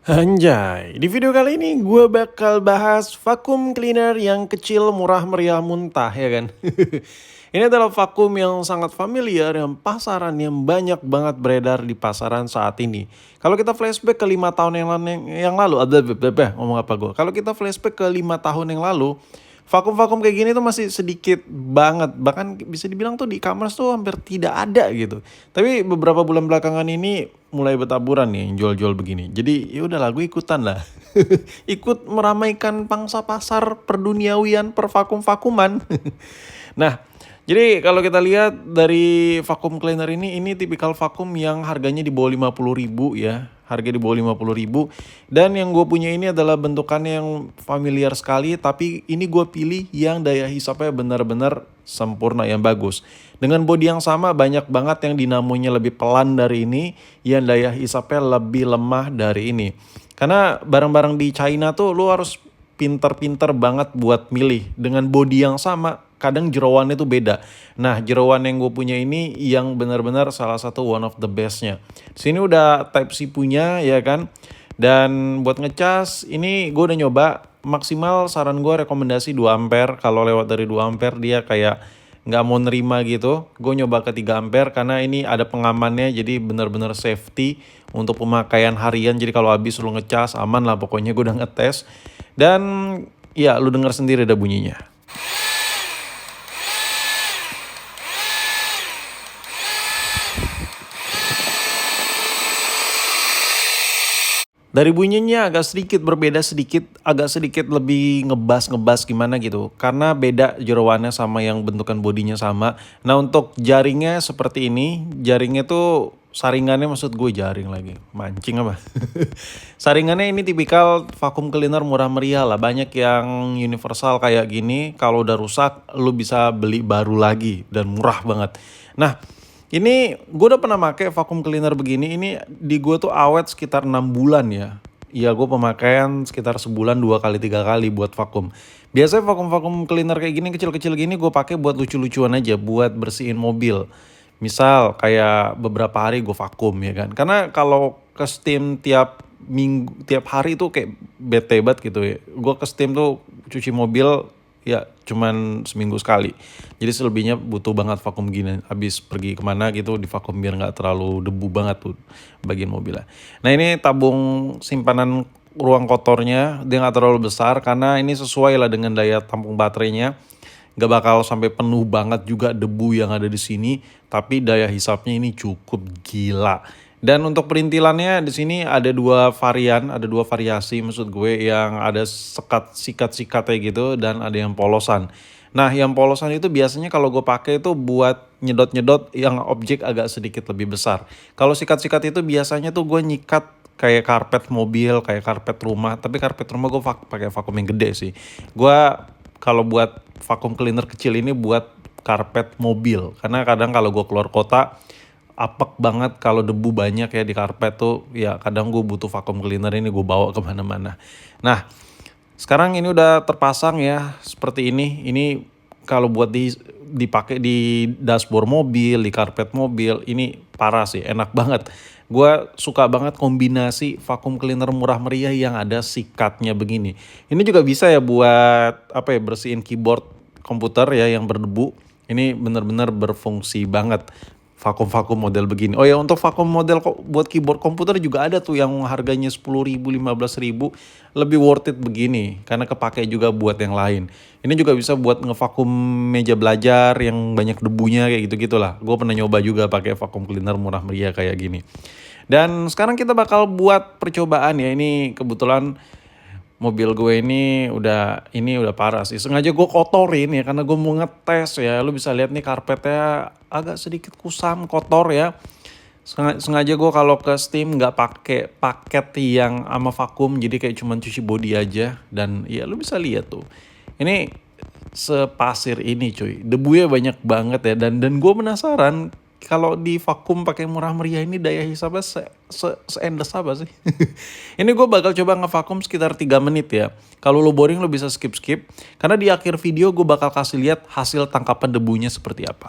Anjay, di video kali ini gue bakal bahas vacuum cleaner yang kecil, murah, meriah, muntah ya kan. Ini adalah vakum yang sangat familiar, yang pasaran yang banyak banget beredar di pasaran saat ini. Kalau kita flashback ke 5 tahun yang lalu, ngomong apa gue? Kalau kita flashback ke 5 tahun yang lalu, vakum-vakum kayak gini tuh masih sedikit banget. Bahkan bisa dibilang tuh di e-commerce tuh hampir tidak ada gitu. Tapi beberapa bulan belakangan ini mulai bertaburan nih yang jual-jual begini. Jadi ya udahlah gue ikutan lah. Ikut meramaikan pangsa pasar perduniawian per vakum-vakuman. Nah, jadi kalau kita lihat dari vacuum cleaner ini tipikal vakum yang harganya di bawah 50.000 ya. Harga di bawah 50.000. Dan yang gue punya ini adalah bentukannya yang familiar sekali. Tapi ini gue pilih yang daya hisapnya benar-benar sempurna, yang bagus. Dengan bodi yang sama, banyak banget yang dinamonya lebih pelan dari ini. Yang daya hisapnya lebih lemah dari ini. Karena barang-barang di China tuh lu harus pinter-pinter banget buat milih. Dengan bodi yang sama, kadang jeroannya tuh beda. Nah, jeroan yang gue punya ini yang benar-benar salah satu one of the bestnya. Sini udah Type C punya ya kan. Dan buat ngecas ini gue udah nyoba, maksimal saran gue rekomendasi 2 ampere. Kalau lewat dari 2 ampere dia kayak nggak mau nerima gitu. Gue nyoba ke 3 ampere karena ini ada pengamannya, jadi benar-benar safety untuk pemakaian harian. Jadi kalau habis lu ngecas aman lah, pokoknya gue udah ngetes. Dan ya lu denger sendiri ada bunyinya. Dari bunyinya agak sedikit berbeda sedikit, agak sedikit lebih ngebas-ngebas gimana gitu. Karena beda jeroannya sama yang bentukan bodinya sama. Nah, untuk jaringnya seperti ini, jaringnya tuh saringannya, maksud gue jaring lagi. Mancing apa? Saringannya ini tipikal vacuum cleaner murah meriah lah. Banyak yang universal kayak gini, kalau udah rusak lu bisa beli baru lagi dan murah banget. Nah, ini gue udah pernah pakai vacuum cleaner begini. Ini di gue tuh awet sekitar 6 bulan ya. Iya, gue pemakaian sekitar sebulan 2 kali 3 kali buat vakum. Biasanya vakum-vakum cleaner kayak gini kecil-kecil gini gue pakai buat lucu-lucuan aja, buat bersihin mobil. Misal kayak beberapa hari gue vakum ya kan. Karena kalau ke steam tiap minggu, tiap hari tuh kayak bete banget gitu ya. Gue ke steam tuh cuci mobil ya cuman seminggu sekali. Jadi selebihnya butuh banget vakum gini. Habis pergi kemana gitu di vakum biar nggak terlalu debu banget tuh bagian mobilnya. Nah, ini tabung simpanan ruang kotornya, dia nggak terlalu besar karena ini sesuai lah dengan daya tampung baterainya. Nggak bakal sampai penuh banget juga debu yang ada di sini, tapi daya hisapnya ini cukup gila. Dan untuk perintilannya di sini ada 2 varian, ada 2 variasi maksud gue, yang ada sikat-sikatnya gitu dan ada yang polosan. Nah, yang polosan itu biasanya kalau gue pakai itu buat nyedot-nyedot yang objek agak sedikit lebih besar. Kalau sikat-sikat itu biasanya tuh gue nyikat kayak karpet mobil, kayak karpet rumah. Tapi karpet rumah gue pakai vakum yang gede sih. Gue kalau buat vacuum cleaner kecil ini buat karpet mobil. Karena kadang kalau gue keluar kota, apek banget kalau debu banyak ya di karpet tuh. Ya kadang gue butuh vacuum cleaner ini gue bawa kemana-mana. Nah, sekarang ini udah terpasang ya seperti ini. Ini kalau buat dipakai di dashboard mobil, di karpet mobil, ini parah sih, enak banget. Gue suka banget kombinasi vacuum cleaner murah meriah yang ada sikatnya begini. Ini juga bisa ya buat apa ya, bersihin keyboard komputer ya yang berdebu. Ini benar-benar berfungsi banget vakum-vakum model begini. Oh ya, untuk vakum model buat keyboard komputer juga ada tuh yang harganya 10.000, 15.000, lebih worth it begini karena kepake juga buat yang lain. Ini juga bisa buat ngevakum meja belajar yang banyak debunya kayak gitu-gitulah. Gue pernah nyoba juga pakai vacuum cleaner murah meriah kayak gini. Dan sekarang kita bakal buat percobaan ya. Ini kebetulan mobil gue ini udah parah sih. Sengaja gue kotorin ya karena gue mau ngetes ya. Lu bisa lihat nih karpetnya agak sedikit kusam, kotor ya. Sengaja gue kalau ke steam nggak pakai paket yang sama vakum, jadi kayak cuman cuci body aja. Dan ya lu bisa lihat tuh. Ini sepasir ini cuy. Debunya banyak banget ya, dan gue penasaran kalau di vakum pakai murah meriah ini daya hisapnya seendes apa sih? Ini gue bakal coba ngevakum sekitar 3 menit ya. Kalau lo boring lo bisa skip-skip. Karena di akhir video gue bakal kasih lihat hasil tangkapan debunya seperti apa.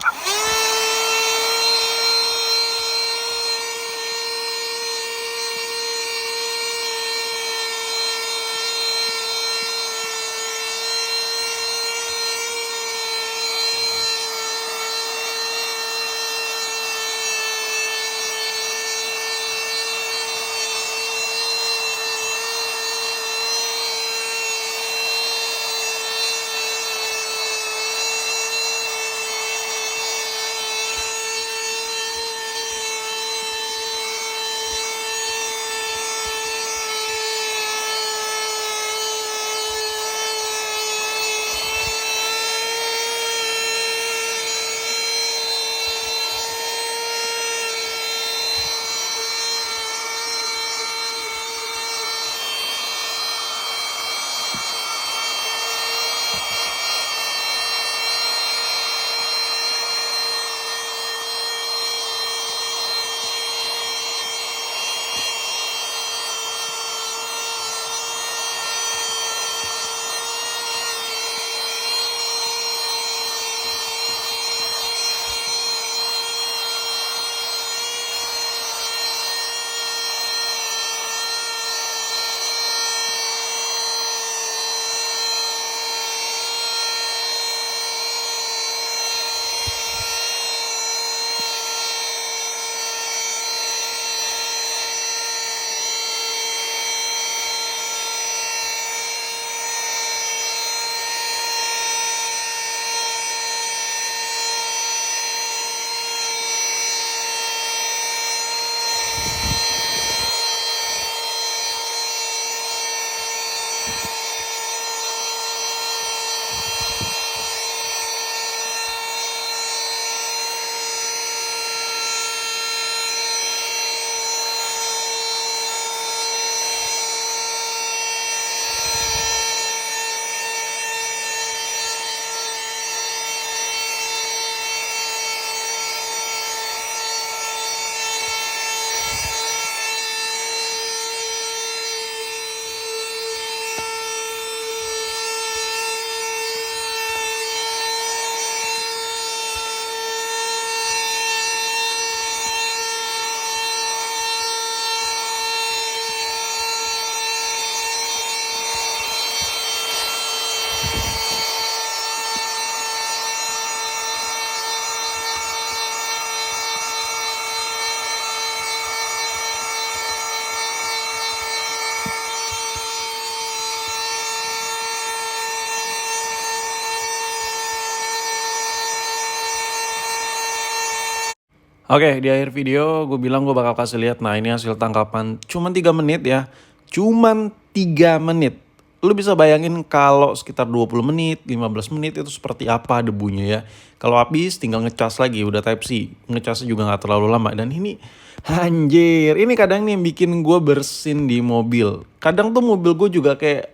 Oke, di akhir video gue bilang gue bakal kasih lihat. Nah, ini hasil tangkapan cuman 3 menit ya. Cuman 3 menit. Lu bisa bayangin kalau sekitar 20 menit, 15 menit itu seperti apa debunya ya. Kalau habis tinggal ngecas lagi, udah type C. Ngecasnya juga nggak terlalu lama. Dan ini anjir, ini kadang nih yang bikin gue bersin di mobil. Kadang tuh mobil gue juga kayak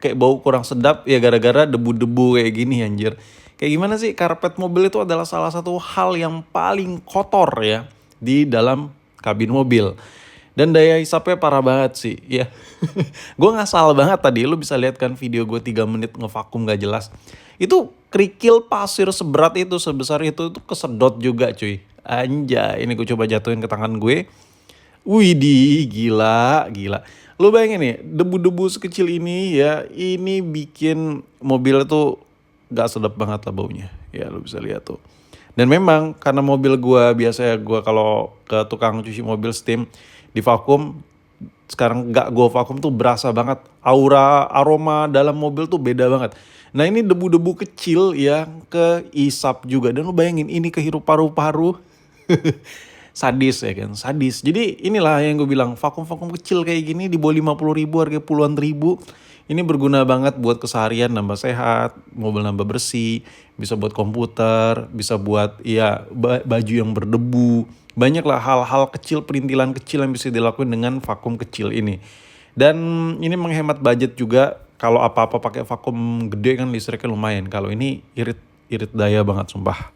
kayak bau kurang sedap ya gara-gara debu-debu kayak gini anjir. Kayak gimana sih, karpet mobil itu adalah salah satu hal yang paling kotor ya di dalam kabin mobil. Dan daya hisapnya parah banget sih ya. Gue ngasal banget tadi, lu bisa lihat kan video gue 3 menit ngevakum gak jelas. Itu kerikil pasir seberat itu, sebesar itu kesedot juga cuy. Anjay, ini gue coba jatuhin ke tangan gue. Widih, gila, gila. Lu bayangin nih, debu-debu sekecil ini ya, ini bikin mobil itu gak sedap banget lah baunya. Ya lu bisa lihat tuh. Dan memang karena mobil gua biasanya gua kalau ke tukang cuci mobil steam di vakum, sekarang gak gua vakum tuh berasa banget aura aroma dalam mobil tuh beda banget. Nah ini debu-debu kecil ya keisap juga, dan lu bayangin ini kehirup paru-paru. Sadis ya kan, sadis. Jadi inilah yang gue bilang, vakum-vakum kecil kayak gini di bawah 50 ribu, harga puluhan ribu. Ini berguna banget buat keseharian, nambah sehat, mobil nambah bersih, bisa buat komputer, bisa buat ya baju yang berdebu. Banyak lah hal-hal kecil, perintilan kecil yang bisa dilakukan dengan vakum kecil ini. Dan ini menghemat budget juga, kalau apa-apa pakai vakum gede kan listriknya lumayan. Kalau ini irit irit daya banget sumpah.